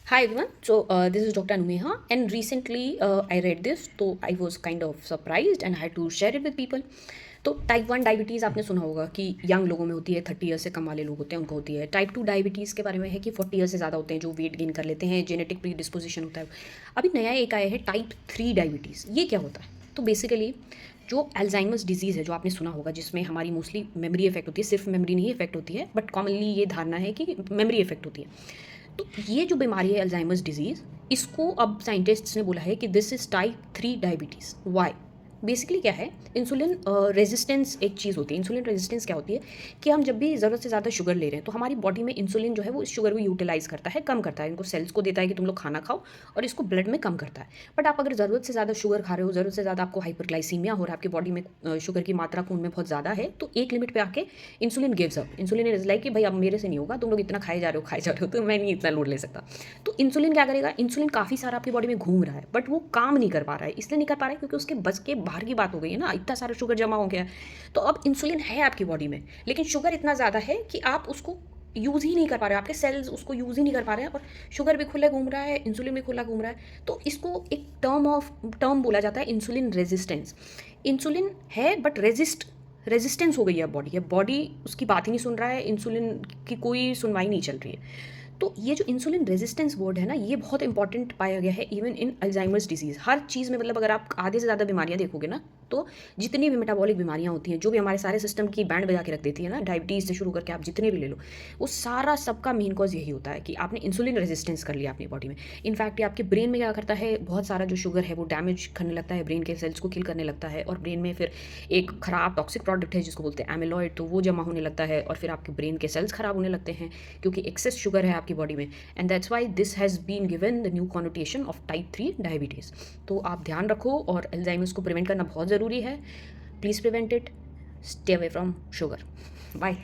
Hi everyone. This is Dr. Anumeha, and recently I read this, so I was kind of surprised and I had to share it with people. तो type 1 diabetes आपने सुना होगा कि young लोगों में होती है, 30 year से कम वाले लोग होते हैं उनको होती है। टाइप 2 डायबिटीज़ के बारे में है कि 40 ईयर से ज़्यादा होते हैं जो वेट गेन कर लेते हैं, जेनेटिक प्री डिस्पोजिशन होता है। अभी नया एक आया है टाइप 3 डायबिटीज़। ये क्या होता है? तो बेसिकली जो अल्जाइमर्स डिजीज़ है जो आपने सुना होगा, जिसमें हमारी मोस्टली मेमोरी इफेक्ट होती है, सिर्फ मेमोरी नहीं इफेक्ट होती है, बट कॉमनली ये धारणा है कि मेमोरी इफेक्ट होती है। तो ये जो बीमारी है अल्जाइमर्स डिजीज़, इसको अब साइंटिस्ट्स ने बोला है कि this is type 3 diabetes. Why? Basically क्या है, इंसुलिन रेजिस्टेंस एक चीज़ होती है। इंसुलिन रेजिस्टेंस क्या होती है कि हम जब भी ज़रूरत से ज़्यादा शुगर ले रहे हैं तो हमारी बॉडी में इंसुलिन जो है वो इस शुगर को यूटिलाइज़ करता है, कम करता है, इनको सेल्स को देता है कि तुम लोग खाना खाओ, और इसको ब्लड में कम करता है। बट आप अगर ज़रूरत से ज़्यादा शुगर खा रहे हो, ज़रूरत से ज़्यादा आपको हाइपरग्लाइसीमिया हो रहा है, आपकी बॉडी में शुगर की मात्रा खून में बहुत ज़्यादा है, तो एक लिमिट पे आके insulin gives up. Insulin is like कि भाई अब मेरे से नहीं होगा, तुम लोग इतना खाए जा रहे हो तो मैं नहीं इतना लोड ले सकता। तो इंसुलिन क्या करेगा, इंसुलिन काफ़ी सारा आपकी बॉडी में घूम रहा है बट वो काम नहीं कर पा रहा है। इसलिए नहीं कर पा रहा है क्योंकि उसके बस के बाहर की बात हो गई है ना, इतना सारा शुगर जमा हो गया है। तो अब इंसुलिन है आपकी बॉडी में, लेकिन शुगर इतना ज़्यादा है कि आप उसको यूज़ ही नहीं कर पा रहे, आपके सेल्स उसको यूज़ ही नहीं कर पा रहे हैं, और शुगर भी खुला घूम रहा है, इंसुलिन भी खुला घूम रहा है। तो इसको एक टर्म बोला जाता है इंसुलिन रेजिस्टेंस। इंसुलिन है बट रेजिस्टेंस हो गई है बॉडी, उसकी बात ही नहीं सुन रहा है, इंसुलिन की कोई सुनवाई नहीं चल रही है। तो ये जो इंसुलिन रेजिस्टेंस वर्ड है ना, ये बहुत इंपॉर्टेंट पाया गया है इवन इन अल्जाइमर्स डिजीज़। हर चीज़ में मतलब अगर आप आधे से ज़्यादा बीमारियां देखोगे ना, तो जितनी भी मेटाबॉलिक बीमारियां होती हैं जो भी हमारे सारे सिस्टम की बैंड बजा के रख देती है ना, डायबिटीज़ से शुरू करके आप जितने भी ले लो, वो सारा सबका मेन कॉज यही होता है कि आपने इंसुलिन रेजिस्टेंस कर लिया अपनी बॉडी में। इनफैक्ट ये आपके ब्रेन में क्या करता है, बहुत सारा जो शुगर है वो डैमेज करने लगता है, ब्रेन के सेल्स को किल करने लगता है, और ब्रेन में फिर एक खराब टॉक्सिक प्रोडक्ट है जिसको बोलते हैं एमिलॉइड, तो वो जमा होने लगता है और फिर आपके ब्रेन के सेल्स खराब होने लगते हैं क्योंकि एक्सेस शुगर है आपकी बॉडी में। And that's why this has been given the new connotation of type 3 diabetes. तो आप ध्यान रखो, और अल्जाइमर्स को प्रिवेंट करना बहुत ज़रूरी है। Please prevent it, stay away from sugar. Bye.